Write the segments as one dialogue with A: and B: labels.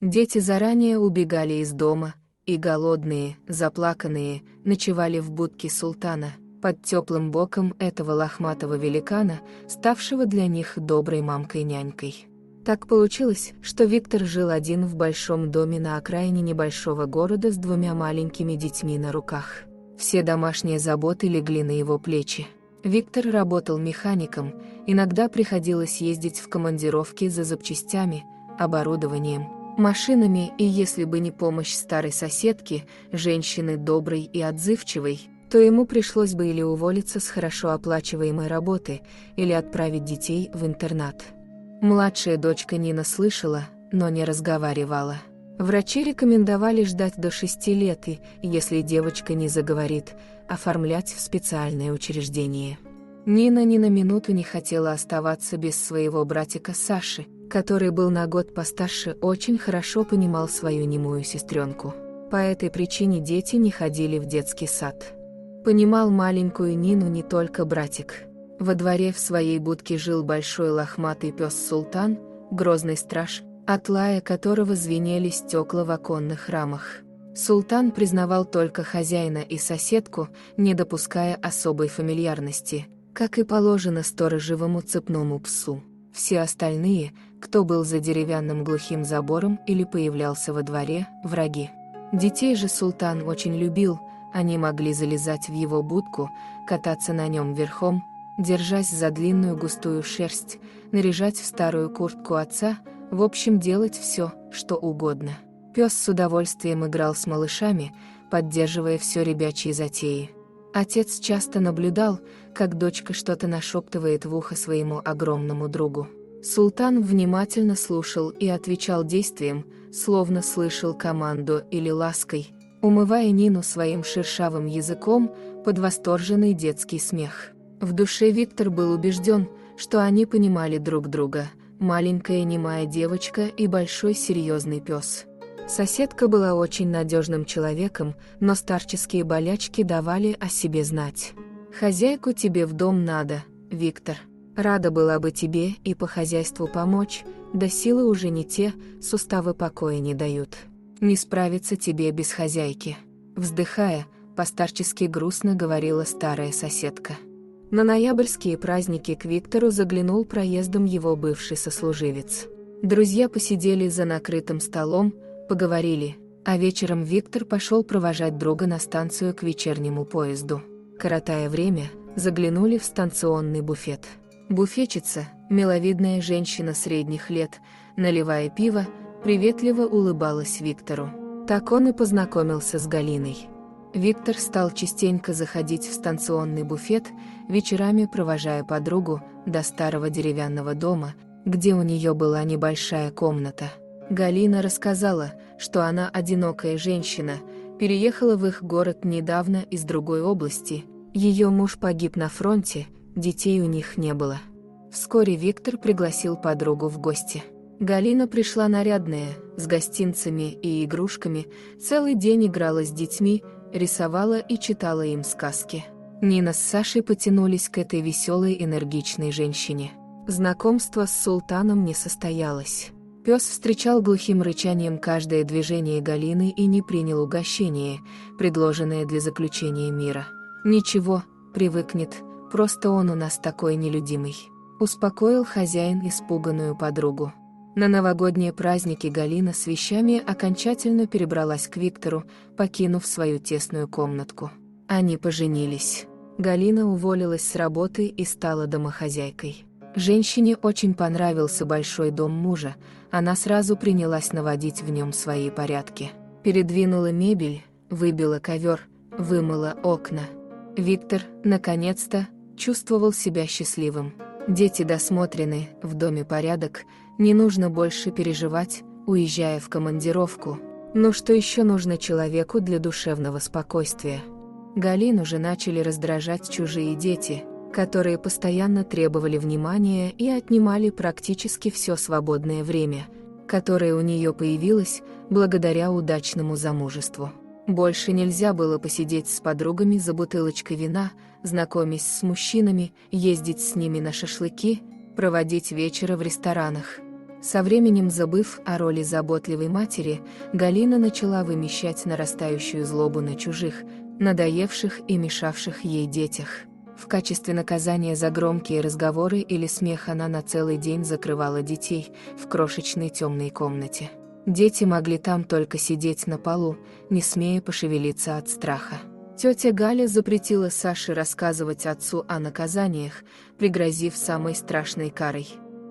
A: Дети заранее убегали из дома, и голодные, заплаканные, ночевали в будке султана, под теплым боком этого лохматого великана, ставшего для них доброй мамкой-нянькой. Так получилось, что Виктор жил один в большом доме на окраине небольшого города с двумя маленькими детьми на руках. Все домашние заботы легли на его плечи. Виктор работал механиком, иногда приходилось ездить в командировки за запчастями, оборудованием, машинами, и если бы не помощь старой соседки, женщины доброй и отзывчивой, то ему пришлось бы или уволиться с хорошо оплачиваемой работы, или отправить детей в интернат. Младшая дочка Нина слышала, но не разговаривала. Врачи рекомендовали ждать до 6 лет и, если девочка не заговорит, оформлять в специальное учреждение. Нина ни на минуту не хотела оставаться без своего братика Саши, который был на год постарше, очень хорошо понимал свою немую сестренку. По этой причине дети не ходили в детский сад. Понимал маленькую Нину не только братик. Во дворе в своей будке жил большой лохматый пес Султан, грозный страж, от лая которого звенели стекла в оконных рамах. Султан признавал только хозяина и соседку, не допуская особой фамильярности, как и положено сторожевому цепному псу. Все остальные, кто был за деревянным глухим забором или появлялся во дворе, враги. Детей же Султан очень любил, они могли залезать в его будку, кататься на нем верхом, держась за длинную густую шерсть, наряжать в старую куртку отца, в общем делать все, что угодно. Пес с удовольствием играл с малышами, поддерживая все ребячьи затеи. Отец часто наблюдал, как дочка что-то нашептывает в ухо своему огромному другу. Султан внимательно слушал и отвечал действием, словно слышал команду или лаской, умывая Нину своим шершавым языком под восторженный детский смех. В душе Виктор был убежден, что они понимали друг друга, маленькая немая девочка и большой серьезный пес. Соседка была очень надежным человеком, но старческие болячки давали о себе знать. «Хозяйку тебе в дом надо, Виктор. Рада была бы тебе и по хозяйству помочь, да силы уже не те, суставы покоя не дают. Не справиться тебе без хозяйки». Вздыхая, постарчески грустно говорила старая соседка. На ноябрьские праздники к Виктору заглянул проездом его бывший сослуживец. Друзья посидели за накрытым столом, поговорили, а вечером Виктор пошел провожать друга на станцию к вечернему поезду. Коротая время, заглянули в станционный буфет. Буфетчица, миловидная женщина средних лет, наливая пиво, приветливо улыбалась Виктору. Так он и познакомился с Галиной. Виктор стал частенько заходить в станционный буфет, вечерами провожая подругу до старого деревянного дома, где у нее была небольшая комната. Галина рассказала, что она одинокая женщина, переехала в их город недавно из другой области. Ее муж погиб на фронте, детей у них не было. Вскоре Виктор пригласил подругу в гости. Галина пришла нарядная, с гостинцами и игрушками, целый день играла с детьми, рисовала и читала им сказки. Нина с Сашей потянулись к этой веселой, энергичной женщине. Знакомство с Султаном не состоялось. Пес встречал глухим рычанием каждое движение Галины и не принял угощение, предложенное для заключения мира. «Ничего, привыкнет, просто он у нас такой нелюдимый», — успокоил хозяин испуганную подругу. На новогодние праздники Галина с вещами окончательно перебралась к Виктору, покинув свою тесную комнатку. Они поженились. Галина уволилась с работы и стала домохозяйкой. Женщине очень понравился большой дом мужа, она сразу принялась наводить в нем свои порядки. Передвинула мебель, выбила ковер, вымыла окна. Виктор, наконец-то, чувствовал себя счастливым. Дети досмотрены, в доме порядок, не нужно больше переживать, уезжая в командировку. Но что еще нужно человеку для душевного спокойствия? Галину же начали раздражать чужие дети, которые постоянно требовали внимания и отнимали практически все свободное время, которое у нее появилось благодаря удачному замужеству. Больше нельзя было посидеть с подругами за бутылочкой вина, знакомясь с мужчинами, ездить с ними на шашлыки, проводить вечера в ресторанах. Со временем, забыв о роли заботливой матери, Галина начала вымещать нарастающую злобу на чужих, надоевших и мешавших ей детях. В качестве наказания за громкие разговоры или смех она на целый день закрывала детей в крошечной темной комнате. Дети могли там только сидеть на полу, не смея пошевелиться от страха. Тетя Галя запретила Саше рассказывать отцу о наказаниях, пригрозив самой страшной карой.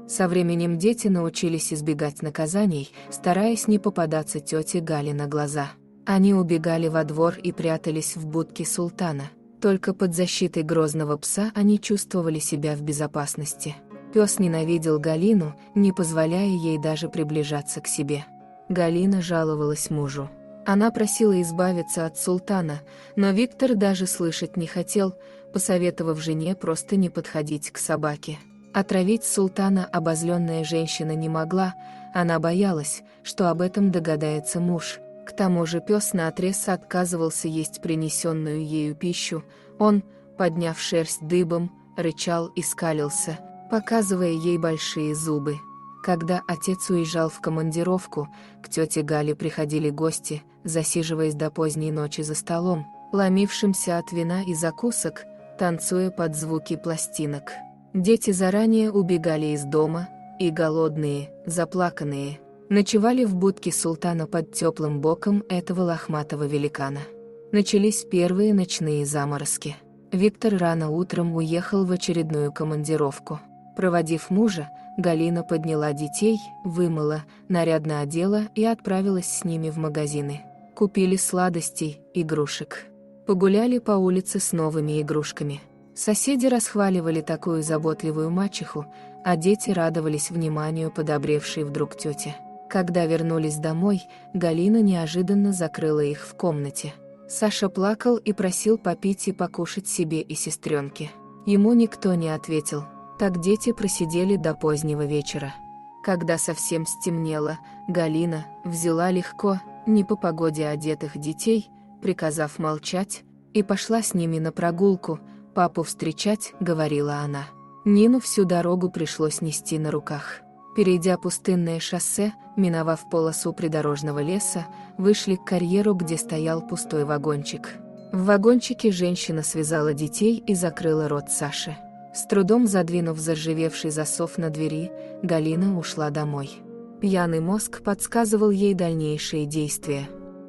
A: Со временем дети научились избегать наказаний, стараясь не попадаться тете Гале на глаза. Они убегали во двор и прятались в будке султана. Только под защитой грозного пса они чувствовали себя в безопасности. Пес ненавидел Галину, не позволяя ей даже приближаться к себе. Галина жаловалась мужу. Она просила избавиться от султана, но Виктор даже слышать не хотел, посоветовав жене просто не подходить к собаке. Отравить султана обозленная женщина не могла, она боялась, что об этом догадается муж. К тому же пес наотрез отказывался есть принесенную ею пищу, он, подняв шерсть дыбом, рычал и скалился, показывая ей большие зубы. Когда отец уезжал в командировку, к тете Гале приходили гости, засиживаясь до поздней ночи за столом, ломившимся от вина и закусок, танцуя под звуки пластинок. Дети заранее убегали из дома, и голодные, заплаканные, ночевали в будке султана под теплым боком этого лохматого великана. Начались первые ночные заморозки. Виктор рано утром уехал в очередную командировку. Проводив мужа, Галина подняла детей, вымыла, нарядно одела и отправилась с ними в магазины. Купили сладостей, игрушек. Погуляли по улице с новыми игрушками. Соседи расхваливали такую заботливую мачеху, а дети радовались вниманию подобревшей вдруг тете. Когда вернулись домой, Галина неожиданно закрыла их в комнате. Саша плакал и просил попить и покушать себе и сестренке. Ему никто не ответил. Так дети просидели до позднего вечера. Когда совсем стемнело, Галина взяла легко, не по погоде одетых детей, приказав молчать, и пошла с ними на прогулку. «Папу встречать», — говорила она. Нину всю дорогу пришлось нести на руках. Перейдя пустынное шоссе, миновав полосу придорожного леса, вышли к карьеру, где стоял пустой вагончик. В вагончике женщина связала детей и закрыла рот Саши. С трудом задвинув заржавевший засов на двери, Галина ушла домой. Пьяный мозг подсказывал ей дальнейшие действия.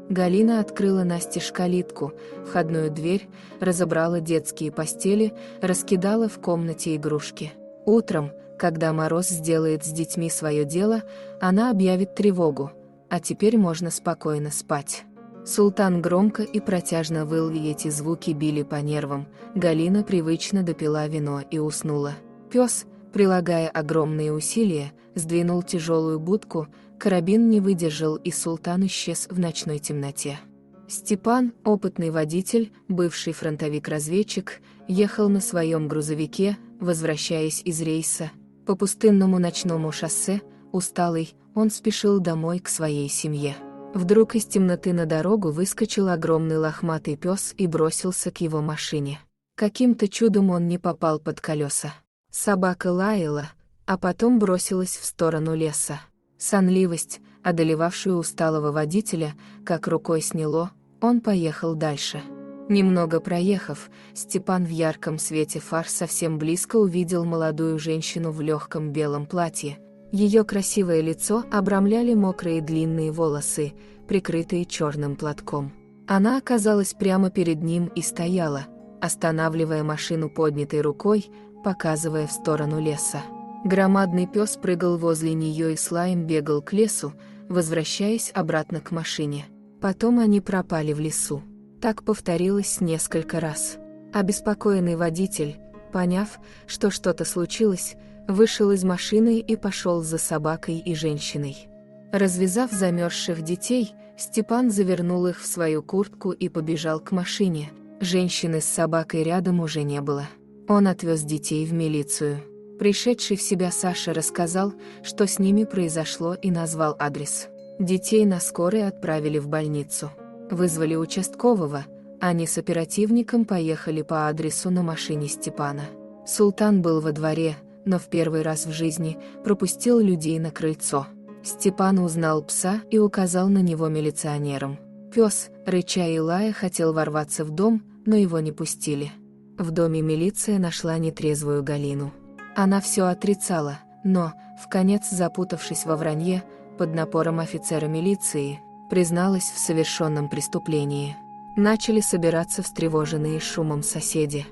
A: Галина открыла настежь калитку, входную дверь, разобрала детские постели, раскидала в комнате игрушки. Утром, когда мороз сделает с детьми свое дело, она объявит тревогу, а теперь можно спокойно спать. Султан громко и протяжно выл, и эти звуки били по нервам. Галина привычно допила вино и уснула. Пес, прилагая огромные усилия, сдвинул тяжелую будку, карабин не выдержал, и султан исчез в ночной темноте. Степан, опытный водитель, бывший фронтовик-разведчик, ехал на своем грузовике, возвращаясь из рейса. По пустынному ночному шоссе, усталый, он спешил домой к своей семье. Вдруг из темноты на дорогу выскочил огромный лохматый пес и бросился к его машине. Каким-то чудом он не попал под колеса. Собака лаяла, а потом бросилась в сторону леса. Сонливость, одолевавшую усталого водителя, как рукой сняло, он поехал дальше. Немного проехав, Степан в ярком свете фар совсем близко увидел молодую женщину в легком белом платье. Ее красивое лицо обрамляли мокрые длинные волосы, прикрытые черным платком. Она оказалась прямо перед ним и стояла, останавливая машину поднятой рукой, показывая в сторону леса. Громадный пес прыгал возле нее и с лаем бегал к лесу, возвращаясь обратно к машине. Потом они пропали в лесу. Так повторилось несколько раз. Обеспокоенный водитель, поняв, что что-то случилось, вышел из машины и пошел за собакой и женщиной. Развязав замерзших детей, Степан завернул их в свою куртку и побежал к машине. Женщины с собакой рядом уже не было. Он отвез детей в милицию. Пришедший в себя Саша рассказал, что с ними произошло, и назвал адрес. Детей на скорой отправили в больницу. Вызвали участкового, они с оперативником поехали по адресу на машине Степана. Султан был во дворе, но в первый раз в жизни пропустил людей на крыльцо. Степан узнал пса и указал на него милиционерам. Пес, рыча и лая, хотел ворваться в дом, но его не пустили. В доме милиция нашла нетрезвую Галину. Она все отрицала, но, вконец запутавшись во вранье, под напором офицера милиции, призналась в совершенном преступлении. Начали собираться встревоженные шумом соседи.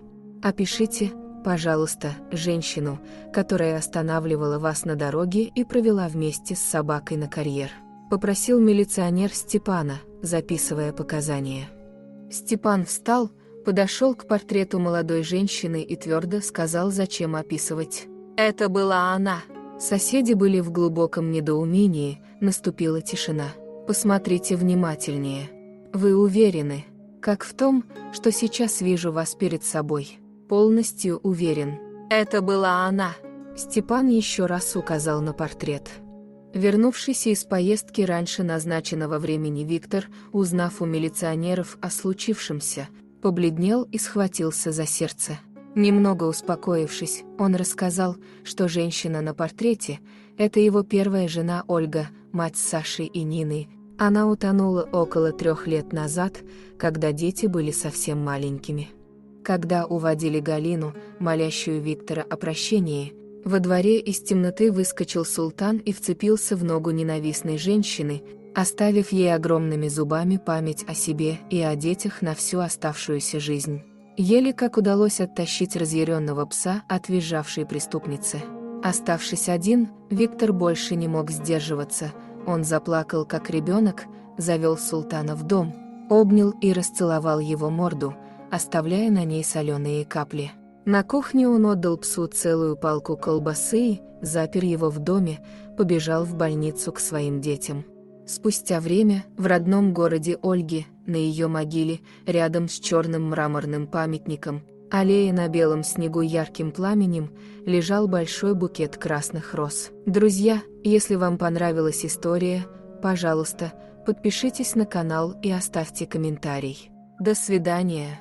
A: «Опишите, пожалуйста, женщину, которая останавливала вас на дороге и провела вместе с собакой на карьер», — попросил милиционер Степана, записывая показания. Степан встал, подошел к портрету молодой женщины и твердо сказал, зачем описывать. «Это была она». Соседи были в глубоком недоумении, наступила тишина. «Посмотрите внимательнее. Вы уверены?» «Как в том, что сейчас вижу вас перед собой. Полностью уверен. Это была она». Степан еще раз указал на портрет. Вернувшийся из поездки раньше назначенного времени Виктор, узнав у милиционеров о случившемся, побледнел и схватился за сердце. Немного успокоившись, он рассказал, что женщина на портрете – это его первая жена Ольга, мать Саши и Нины. Она утонула около 3 лет назад, когда дети были совсем маленькими. Когда уводили Галину, молящую Виктора о прощении, во дворе из темноты выскочил Султан и вцепился в ногу ненавистной женщины, оставив ей огромными зубами память о себе и о детях на всю оставшуюся жизнь. Еле как удалось оттащить разъяренного пса от визжавшей преступницы. Оставшись один, Виктор больше не мог сдерживаться. Он заплакал как ребенок, завел Султана в дом, обнял и расцеловал его морду, оставляя на ней соленые капли. На кухне он отдал псу целую палку колбасы, запер его в доме, побежал в больницу к своим детям. Спустя время, в родном городе Ольги, на ее могиле, рядом с черным мраморным памятником, аллея на белом снегу ярким пламенем, лежал большой букет красных роз. Друзья, если вам понравилась история, пожалуйста, подпишитесь на канал и оставьте комментарий. До свидания.